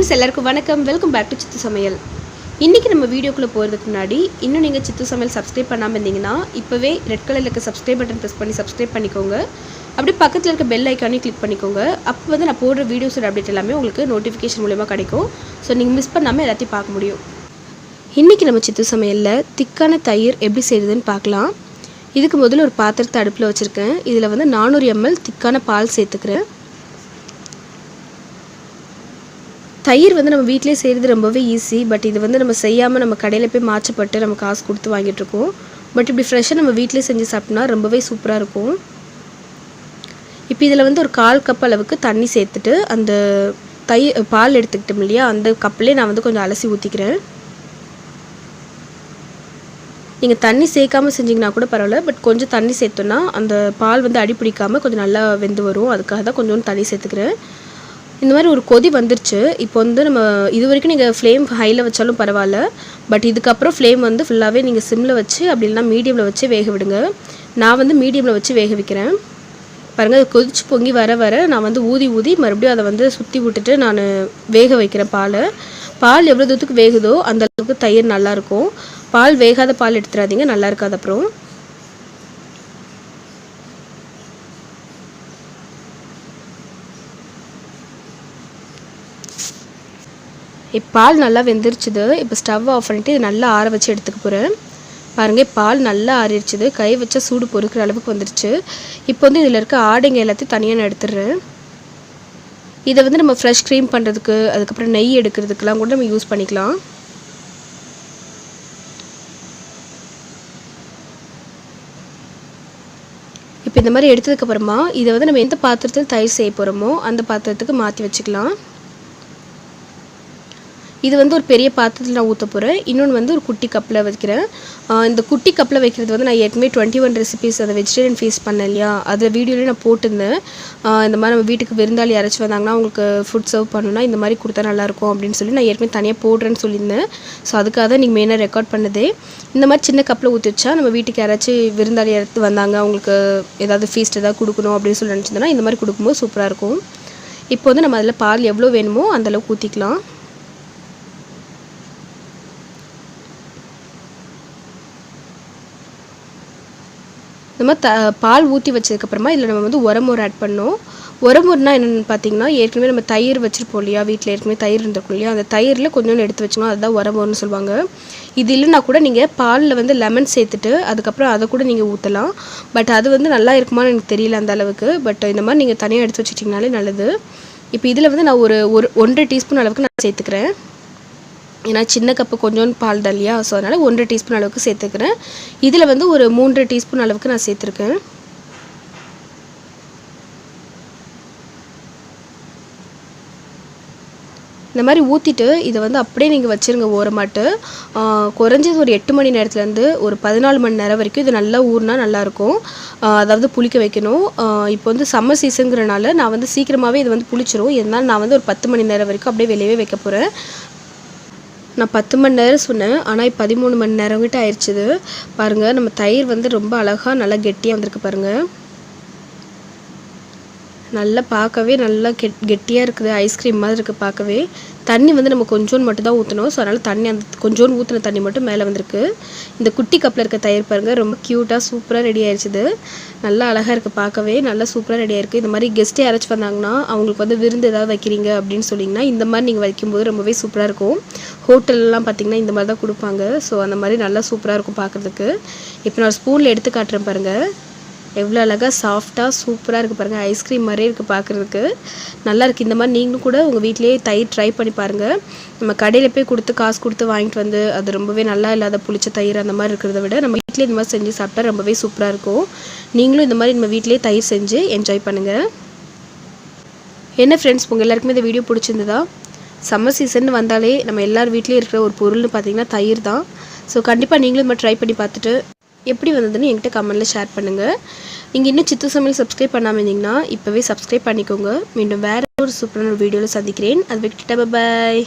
Friends எல்லாருக்கும் வணக்கம். Welcome back to சித்து சமையல். இன்றைக்கி நம்ம வீடியோக்குள்ளே போகிறதுக்கு முன்னாடி இன்னும் நீங்கள் சித்து சமையல் சப்ஸ்கிரைப் பண்ணாமல் இருந்தீங்கன்னா இப்போவே ரெட் கலரில் இருக்க சப்ஸ்கிரைப் பட்டன் ப்ரெஸ் பண்ணி சப்ஸ்கிரைப் பண்ணிக்கோங்க. அப்படியே பக்கத்தில் இருக்க பெல் ஐக்கானையும் கிளிக் பண்ணிக்கோங்க. அப்போ வந்து நான் போடுற வீடியோஸோட அப்டேட் எல்லாமே உங்களுக்கு நோட்டிஃபிகேஷன் மூலமாக கிடைக்கும். ஸோ நீங்கள் மிஸ் பண்ணாமல் எல்லாத்தையும் பார்க்க முடியும். இன்றைக்கி நம்ம சித்து சமையலில் திக்கான தயிர் எப்படி செய்கிறதுன்னு பார்க்கலாம். இதுக்கு முதல்ல ஒரு பாத்திரத்தை அடுப்பில் வச்சுருக்கேன். இதில் வந்து 400 ml திக்கான பால் சேர்த்துக்கிறேன். தயிர் வந்து நம்ம வீட்டிலே செய்கிறது ரொம்பவே ஈஸி. பட் இது வந்து நம்ம செய்யாமல் நம்ம கடையில் போய் மாற்றப்பட்டு நம்ம காசு கொடுத்து வாங்கிட்டுருக்கோம். பட் இப்படி ஃப்ரெஷ்ஷாக நம்ம வீட்டிலே செஞ்சு சாப்பிட்டோம்னா ரொம்பவே சூப்பராக இருக்கும். இப்போ இதில் வந்து ஒரு 1/4 கப் அளவுக்கு தண்ணி சேர்த்துட்டு அந்த பால் எடுத்துக்கிட்டோம் இல்லையா, அந்த கப்லேயே நான் வந்து கொஞ்சம் அலசி ஊற்றிக்கிறேன். நீங்கள் தண்ணி சேர்க்காமல் செஞ்சிங்கன்னா கூட பரவாயில்ல. பட் கொஞ்சம் தண்ணி சேர்த்தோன்னா அந்த பால் வந்து அடி பிடிக்காமல் கொஞ்சம் நல்லா வெந்து வரும். அதுக்காக தான் கொஞ்சோண்டு தண்ணி சேர்த்துக்கிறேன். இந்த மாதிரி ஒரு கொதி வந்துருச்சு. இப்போ வந்து நம்ம இது வரைக்கும் நீங்கள் ஃப்ளேம் ஹையில் வச்சாலும் பரவாயில்ல. பட் இதுக்கப்புறம் ஃப்ளேம் வந்து ஃபுல்லாகவே நீங்கள் சிம்மில் வச்சு அப்படி இல்லைனா மீடியமில் வச்சு வேக விடுங்க. நான் வந்து மீடியமில் வச்சு வேக வைக்கிறேன். பாருங்கள், அது கொதிச்சு பொங்கி வர நான் வந்து ஊதி மறுபடியும் அதை வந்து சுற்றி விட்டுட்டு நான் வேக வைக்கிறேன். பால் எவ்வளோ தூரத்துக்கு வேகுதோ அந்த அளவுக்கு தயிர் நல்லாயிருக்கும். பால் வேகாத பால் எடுத்துடாதீங்க, நல்லா இருக்காது. அப்புறம் பால் நல்லா வெந்துருச்சுது. இப்போ ஸ்டவ் ஆஃப் பண்ணிவிட்டு இது நல்லா ஆற வச்சு எடுத்துக்க போகிறேன். பாருங்கள், பால் நல்லா ஆறிடுச்சுது. கை வச்சா சூடு பொறுக்கிற அளவுக்கு வந்துருச்சு. இப்போ வந்து இதில் இருக்க ஆடைங்க எல்லாத்தையும் தனியாக நான் எடுத்துடுறேன். இதை வந்து நம்ம ஃப்ரெஷ் க்ரீம் பண்ணுறதுக்கு, அதுக்கப்புறம் நெய் எடுக்கிறதுக்கெலாம் கூட நம்ம யூஸ் பண்ணிக்கலாம். இப்போ இந்த மாதிரி எடுத்ததுக்கப்புறமா இதை வந்து நம்ம எந்த பாத்திரத்தில் தயிர் செய்ய போகிறோமோ அந்த பாத்திரத்துக்கு மாற்றி வச்சுக்கலாம். இது வந்து ஒரு பெரிய பாத்திரத்தில் நான் ஊற்ற போகிறேன். இன்னொன்று வந்து ஒரு குட்டி கப்பில் வைக்கிறேன். இந்த குட்டி கப்பில் வைக்கிறது வந்து நான் ஏற்கனவே 21 ரெசிபீஸ் அந்த வெஜிடேரியன் ஃபீஸ் பண்ணேன் இல்லையா, அது வீடியோலேயே நான் போட்டிருந்தேன். இந்த மாதிரி நம்ம வீட்டுக்கு விருந்தாளி யாராச்சும் வந்தாங்கன்னா அவங்களுக்கு ஃபுட் சர்வ் பண்ணணும்னா இந்த மாதிரி கொடுத்தா நல்லாயிருக்கும் அப்படின்னு சொல்லி நான் ஏற்கனவே தனியாக போடுறேன்னு சொல்லியிருந்தேன். ஸோ அதுக்காக தான் நீங்கள் மெயினாக ரெக்கார்ட் பண்ணதே. இந்த மாதிரி சின்ன கப்பில் ஊற்றி வச்சா நம்ம வீட்டுக்கு யாராச்சும் விருந்தாளி எடுத்து வந்தாங்க, அவங்களுக்கு ஏதாவது ஃபீஸ்ட் ஏதாவது கொடுக்கணும் அப்படின்னு சொல்லி நினச்சிருந்தோன்னா இந்த மாதிரி கொடுக்கும்போது சூப்பராக இருக்கும். இப்போ வந்து நம்ம அதில் பால் எவ்வளோ வேணுமோ அந்தளவுக்கு ஊற்றிக்கலாம். நம்ம பால் ஊற்றி வச்சதுக்கப்புறமா இதில் நம்ம வந்து உரமோர் ஆட் பண்ணோம். உரமோர்னா என்னென்னு பார்த்தீங்கன்னா, ஏற்கனவே நம்ம தயிர் வச்சுருப்போம் இல்லையா, வீட்டில் ஏற்கனவே தயிர் இருந்திருக்கும் இல்லையா, அந்த தயிரில் கொஞ்சோண்டு எடுத்து வச்சுக்கணும். அதுதான் உரமோர்னு சொல்லுவாங்க. இது இல்லைனா கூட நீங்கள் பாலில் வந்து லெமன் சேர்த்துட்டு அதுக்கப்புறம் அதை கூட நீங்கள் ஊற்றலாம். பட் அது வந்து நல்லா இருக்குமான்னு எனக்கு தெரியல அந்த அளவுக்கு. பட் இந்த மாதிரி நீங்கள் தனியாக எடுத்து வச்சுட்டிங்கனாலே நல்லது. இப்போ இதில் வந்து நான் ஒரு 1.5 டீஸ்பூன் அளவுக்கு நான் சேர்த்துக்கிறேன். ஏன்னா சின்ன கப்பு கொஞ்சோண்டு பால் தான் இல்லையா, ஸோ அதனால் 1.5 டீஸ்பூன் அளவுக்கு சேர்த்துக்கிறேன். இதில் வந்து ஒரு 3 டீஸ்பூன் அளவுக்கு நான் சேர்த்துருக்கேன். இந்த மாதிரி ஊற்றிட்டு இதை வந்து அப்படியே நீங்கள் வச்சுருங்க ஓரமாட்டு. குறைஞ்சது ஒரு 8 மணி நேரத்துலேருந்து ஒரு 14 மணி நேரம் வரைக்கும் இது நல்லா ஊறினா நல்லாயிருக்கும். அதாவது புளிக்க வைக்கணும். இப்போ வந்து சம்மர் சீசனுங்கிறனால நான் வந்து சீக்கிரமாகவே இது வந்து புளிச்சிரும். இருந்தாலும் நான் வந்து ஒரு 10 மணி நேரம் வரைக்கும் அப்படியே வெளியவே வைக்க போகிறேன். நான் 10 மணி நேரம் சொன்னேன், ஆனால் இப்போ 13 மணி நேரம் கிட்ட ஆயிடுச்சுது. பாருங்கள், நம்ம தயிர் வந்து ரொம்ப அழகாக நல்லா கெட்டியாக வந்திருக்கு பாருங்கள். நல்லா பார்க்கவே நல்லா கெட்டியாக இருக்குது. ஐஸ்கிரீம் மாதிரி இருக்குது பார்க்கவே. தண்ணி வந்து நம்ம கொஞ்சோண்டு மட்டும் தான் ஊற்றணும். ஸோ அதனால் தண்ணி அந்த கொஞ்சோண்டு ஊற்றின தண்ணி மட்டும் மேலே வந்திருக்கு. இந்த குட்டி கப்பில் இருக்க தயிர் பாருங்கள், ரொம்ப க்யூட்டாக சூப்பராக ரெடி ஆயிடுச்சுது. நல்லா அழகாக இருக்குது பார்க்கவே, நல்லா சூப்பராக ரெடி ஆயிருக்கு. இந்த மாதிரி கெஸ்ட்டு யாராச்சும் வந்தாங்கன்னா அவங்களுக்கு வந்து விருந்து ஏதாவது வைக்கிறீங்க அப்படின்னு சொல்லிங்கன்னா இந்த மாதிரி நீங்கள் வைக்கும்போது ரொம்பவே சூப்பராக இருக்கும். ஹோட்டல்லாம் பார்த்திங்கன்னா இந்த மாதிரி தான் கொடுப்பாங்க. ஸோ அந்த மாதிரி நல்லா சூப்பராக இருக்கும் பார்க்குறதுக்கு. இப்போ நான் ஸ்பூனில் எடுத்து காட்டுறேன் பாருங்கள். எவ்வளோ அழகாக சாஃப்டாக சூப்பராக இருக்குது பாருங்கள். ஐஸ்கிரீம் மாதிரியே இருக்குது பார்க்குறதுக்கு. நல்லா இருக்குது. இந்த மாதிரி நீங்களும் கூட உங்கள் வீட்டிலேயே தயிர் ட்ரை பண்ணி பாருங்கள். நம்ம கடையில் போய் கொடுத்து காசு கொடுத்து வாங்கிட்டு வந்து அது ரொம்பவே நல்லா இல்லாத புளிச்ச தயிர் அந்த மாதிரி இருக்கிறத விட நம்ம வீட்டிலே இந்த மாதிரி செஞ்சு சாப்பிட்டா ரொம்பவே சூப்பராக இருக்கும். நீங்களும் இந்த மாதிரி நம்ம வீட்டிலே தயிர் செஞ்சு என்ஜாய் பண்ணுங்கள். என்ன ஃப்ரெண்ட்ஸ், உங்கள் எல்லாருக்குமே இந்த வீடியோ பிடிச்சிருந்ததா? சம்மர் சீசன் வந்தாலே நம்ம எல்லார் வீட்லேயும் இருக்கிற ஒரு பொருள்னு பார்த்திங்கன்னா தயிர் தான். ஸோ கண்டிப்பாக நீங்களும் இந்த ட்ரை பண்ணி பார்த்துட்டு எப்படி வந்ததுன்னு என்கிட்ட கமெண்ட்டில் ஷேர் பண்ணுங்கள். நீங்கள் இன்னும் சித்து சமையல் சப்ஸ்கிரைப் பண்ணாமல் இருந்தீங்கன்னா இப்போவே சப்ஸ்கிரைப் பண்ணிக்கோங்க. மீண்டும் வேறு ஒரு சூப்பரான ஒரு வீடியோவில் சந்திக்கிறேன். அது விட்டுட்டா பாய்.